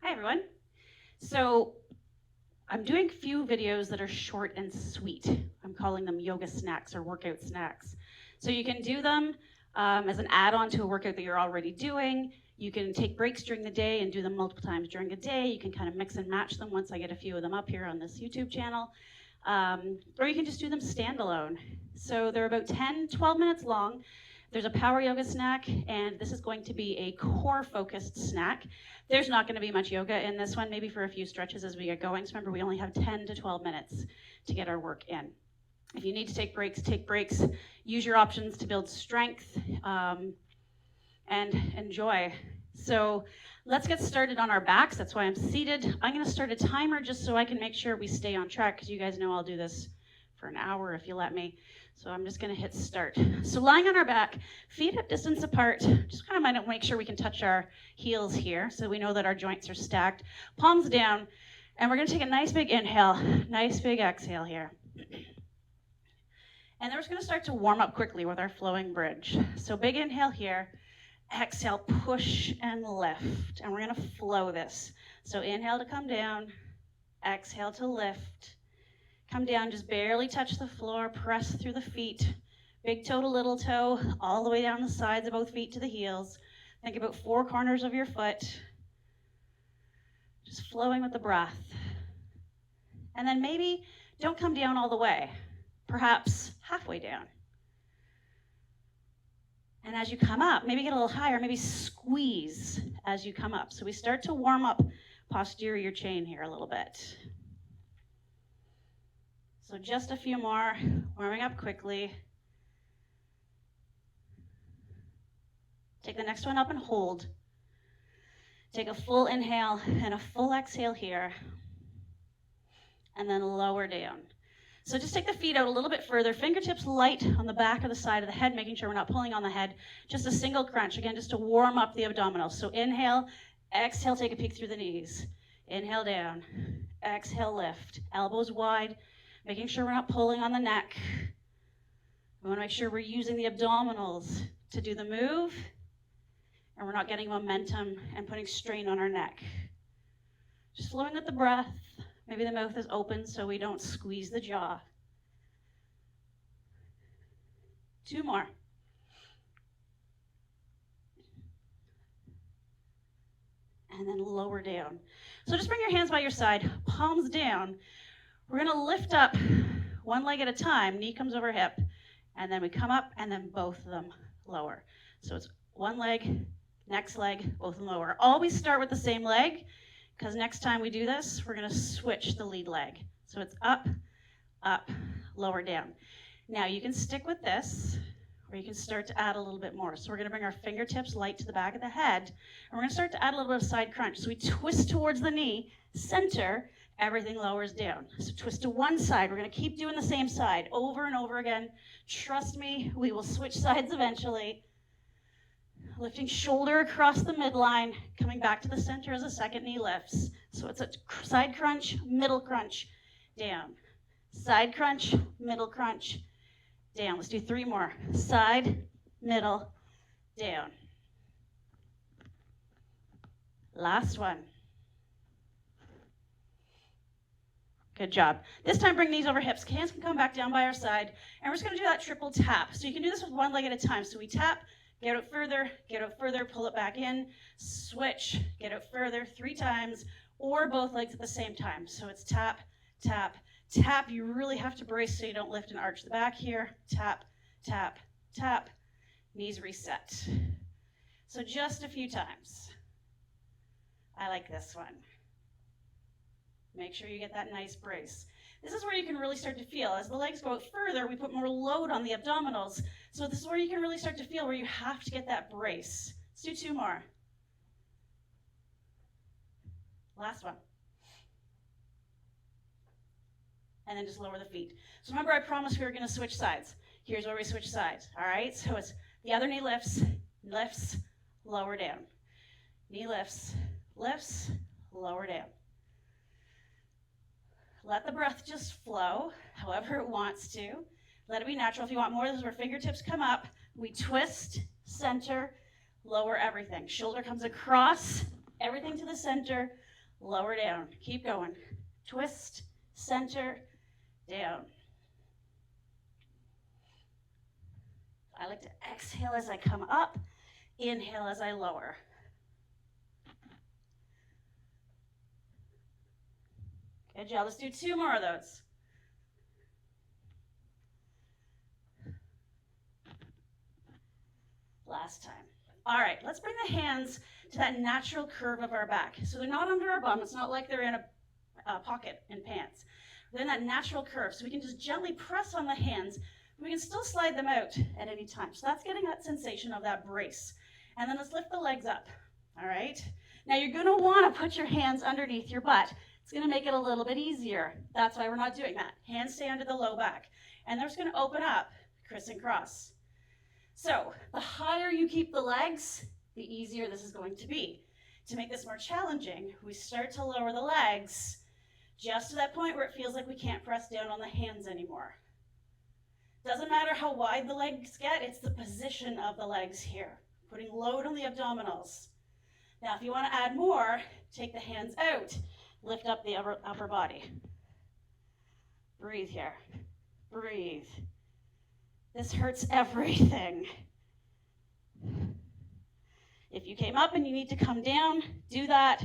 Hi everyone. So I'm doing a few videos that are short and sweet. I'm calling them yoga snacks or workout snacks. So you can do them as an add-on to a workout that you're already doing. You can take breaks during the day and do them multiple times during a day. You can kind of mix and match them once I get a few of them up here on this YouTube channel. Or you can just do them standalone. So they're about 10, 12 minutes long. There's a power yoga snack, and this is going to be a core focused snack. There's not going to be much yoga in this one, maybe for a few stretches as we get going. So remember, we only have 10 to 12 minutes to get our work in. If you need to take breaks, take breaks. Use your options to build strength and enjoy. So let's get started on our backs. That's why I'm seated. I'm going to start a timer just so I can make sure we stay on track, because you guys know I'll do this for an hour if you let me. So I'm just going to hit start. So lying on our back, feet hip distance apart. Just kind of make sure we can touch our heels here so we know that our joints are stacked. Palms down. And we're going to take a nice big inhale, nice big exhale here. And then we're just going to start to warm up quickly with our flowing bridge. So big inhale here. Exhale, push and lift. And we're going to flow this. So inhale to come down. Exhale to lift. Come down, just barely touch the floor, press through the feet. Big toe to little toe, all the way down the sides of both feet to the heels. Think about 4 corners of your foot. Just flowing with the breath. And then maybe don't come down all the way, perhaps halfway down. And as you come up, maybe get a little higher, maybe squeeze as you come up. So we start to warm up posterior chain here a little bit. So just a few more, warming up quickly. Take the next one up and hold. Take a full inhale and a full exhale here. And then lower down. So just take the feet out a little bit further, fingertips light on the back or the side of the head, making sure we're not pulling on the head. Just a single crunch, again, just to warm up the abdominals. So inhale, exhale, take a peek through the knees. Inhale down, exhale, lift. Elbows wide, making sure we're not pulling on the neck. We want to make sure we're using the abdominals to do the move, and we're not getting momentum and putting strain on our neck. Just flowing with the breath. Maybe the mouth is open so we don't squeeze the jaw. 2 more. And then lower down. So just bring your hands by your side, palms down. We're going to lift up one leg at a time. Knee comes over hip. And then we come up, and then both of them lower. So it's one leg, next leg, both of them lower. Always start with the same leg, because next time we do this, we're going to switch the lead leg. So it's up, up, lower, down. Now you can stick with this, or you can start to add a little bit more. So we're going to bring our fingertips light to the back of the head, and we're going to start to add a little bit of side crunch. So we twist towards the knee, center, everything lowers down. So twist to one side. We're going to keep doing the same side over and over again. Trust me, we will switch sides eventually. Lifting shoulder across the midline, coming back to the center as the second knee lifts. So it's a side crunch, middle crunch, down. Side crunch, middle crunch, down. Let's do 3 more. Side, middle, down. Last one. Good job. This time bring knees over hips. Hands can come back down by our side. And we're just going to do that triple tap. So you can do this with one leg at a time. So we tap, get out further, pull it back in, switch, get out further 3 times, or both legs at the same time. So it's tap, tap, tap. You really have to brace so you don't lift and arch the back here. Tap, tap, tap. Knees reset. So just a few times. I like this one. Make sure you get that nice brace. This is where you can really start to feel. As the legs go out further, we put more load on the abdominals. So this is where you can really start to feel where you have to get that brace. Let's do 2 more. Last one. And then just lower the feet. So remember, I promised we were going to switch sides. Here's where we switch sides. All right? So it's the other knee lifts, lifts, lower down. Knee lifts, lifts, lower down. Let the breath just flow however it wants to. Let it be natural. If you want more, this is where fingertips come up. We twist, center, lower everything. Shoulder comes across, everything to the center, lower down. Keep going. Twist, center, down. I like to exhale as I come up, inhale as I lower. Good job. Let's do 2 more of those. Last time. All right, let's bring the hands to that natural curve of our back. So they're not under our bum. It's not like they're in a pocket in pants. They're in that natural curve. So we can just gently press on the hands. We can still slide them out at any time. So that's getting that sensation of that brace. And then let's lift the legs up. All right? Now you're going to want to put your hands underneath your butt. It's going to make it a little bit easier. That's why we're not doing that. Hands stay under the low back. And they're just going to open up, criss and cross. So the higher you keep the legs, the easier this is going to be. To make this more challenging, we start to lower the legs just to that point where it feels like we can't press down on the hands anymore. Doesn't matter how wide the legs get, it's the position of the legs here, putting load on the abdominals. Now, if you want to add more, take the hands out, lift up the upper body. Breathe here. Breathe. This hurts everything. If you came up and you need to come down, do that.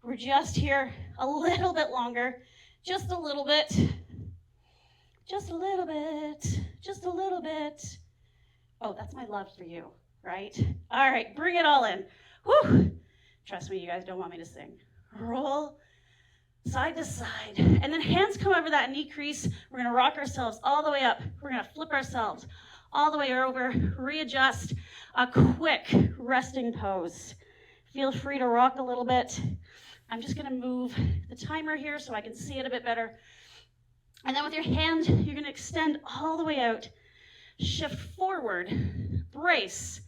We're just here a little bit longer, just a little bit, just a little bit, just a little bit. Oh, that's my love for you, right? All right, bring it all in. Whew. Trust me, you guys don't want me to sing. Roll side to side. And then hands come over that knee crease. We're going to rock ourselves all the way up. We're going to flip ourselves all the way over, readjust, a quick resting pose. Feel free to rock a little bit. I'm just going to move the timer here so I can see it a bit better. And then with your hand, you're going to extend all the way out, shift forward, brace,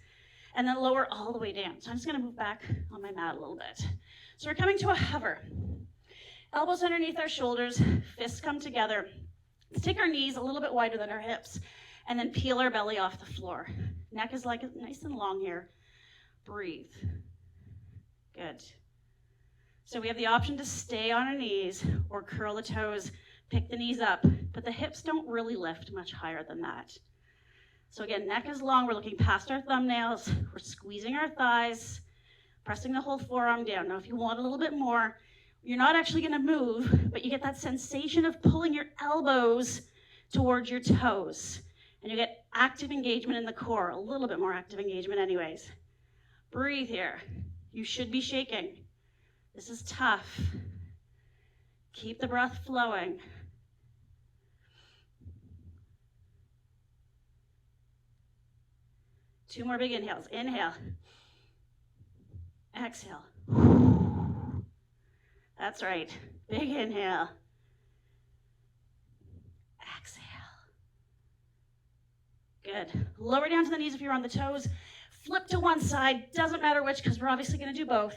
and then lower all the way down. So I'm just going to move back on my mat a little bit. So we're coming to a hover. Elbows underneath our shoulders, fists come together. Let's take our knees a little bit wider than our hips, and then peel our belly off the floor. Neck is like nice and long here. Breathe. Good. So we have the option to stay on our knees or curl the toes, pick the knees up, but the hips don't really lift much higher than that. So again, neck is long, we're looking past our thumbnails, we're squeezing our thighs, pressing the whole forearm down. Now if you want a little bit more, you're not actually going to move, but you get that sensation of pulling your elbows towards your toes. And you get active engagement in the core, a little bit more active engagement anyways. Breathe here. You should be shaking. This is tough. Keep the breath flowing. Two more big inhales. Inhale. Exhale. That's right. Big inhale. Exhale. Good. Lower down to the knees if you're on the toes. Flip to one side. Doesn't matter which, because we're obviously going to do both.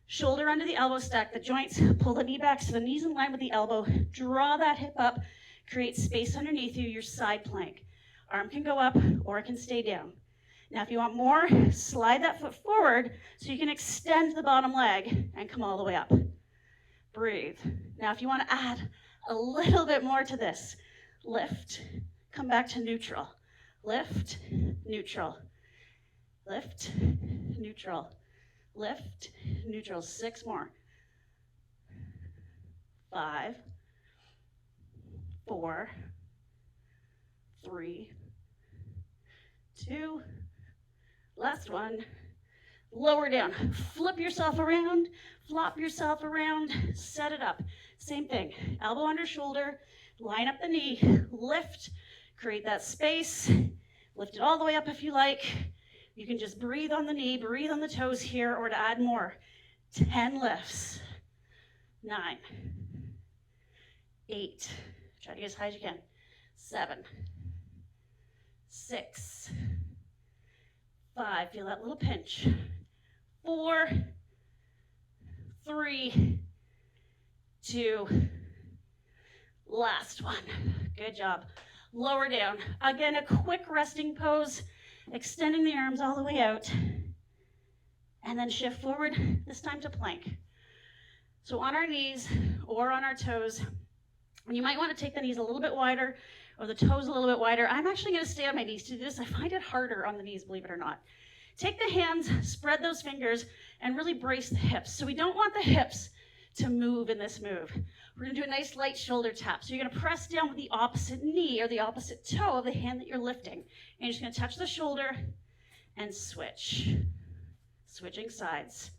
Shoulder under the elbow, stack the joints. Pull the knee back so the knee's in line with the elbow. Draw that hip up. Create space underneath you, your side plank. Arm can go up or it can stay down. Now, if you want more, slide that foot forward so you can extend the bottom leg and come all the way up. Breathe. Now, if you want to add a little bit more to this, lift. Come back to neutral. Lift, neutral. Lift, neutral. Lift, neutral. 6 more. 5, 4, 3, 2, last one. Lower down. Flip yourself around, flop yourself around, set it up. Same thing. Elbow under shoulder, line up the knee, lift, create that space. Lift it all the way up if you like. You can just breathe on the knee, breathe on the toes here, or to add more. 10 lifts. 9, 8, try to get as high as you can. 7, 6, 5, feel that little pinch. 4, 3, 2, last one. Good job. Lower down. Again, a quick resting pose, extending the arms all the way out, and then shift forward, this time to plank. So on our knees or on our toes, and you might want to take the knees a little bit wider or the toes a little bit wider. I'm actually going to stay on my knees to do this. I find it harder on the knees, believe it or not. Take the hands, spread those fingers, and really brace the hips. So we don't want the hips to move in this move. We're going to do a nice light shoulder tap. So you're going to press down with the opposite knee or the opposite toe of the hand that you're lifting. And you're just going to touch the shoulder and switch. Switching sides.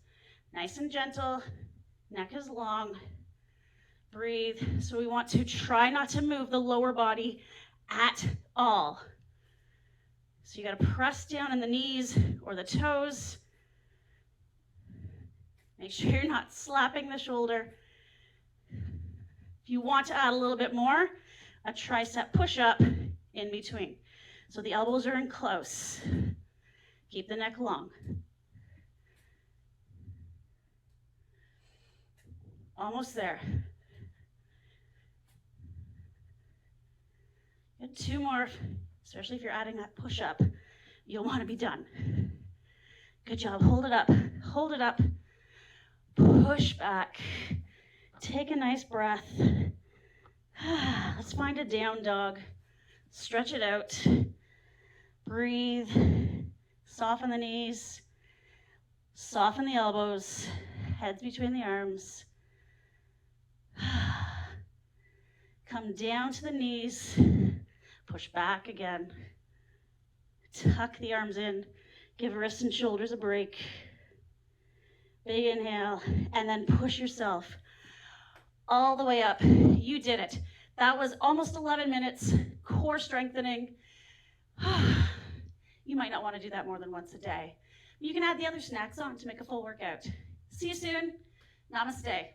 Nice and gentle. Neck is long. Breathe. So we want to try not to move the lower body at all. So you got to press down in the knees or the toes. Make sure you're not slapping the shoulder. If you want to add a little bit more, a tricep push-up in between. So the elbows are in close. Keep the neck long. Almost there. Good, 2 more, especially if you're adding that push-up. You'll want to be done. Good job. Hold it up. Hold it up. Push back. Take a nice breath. Let's find a down dog. Stretch it out. Breathe. Soften the knees. Soften the elbows. Heads between the arms. Come down to the knees. Push back again. Tuck the arms in. Give wrists and shoulders a break. Big inhale, and then push yourself all the way up. You did it. That was almost 11 minutes, core strengthening. You might not want to do that more than once a day. You can add the other snacks on to make a full workout. See you soon. Namaste.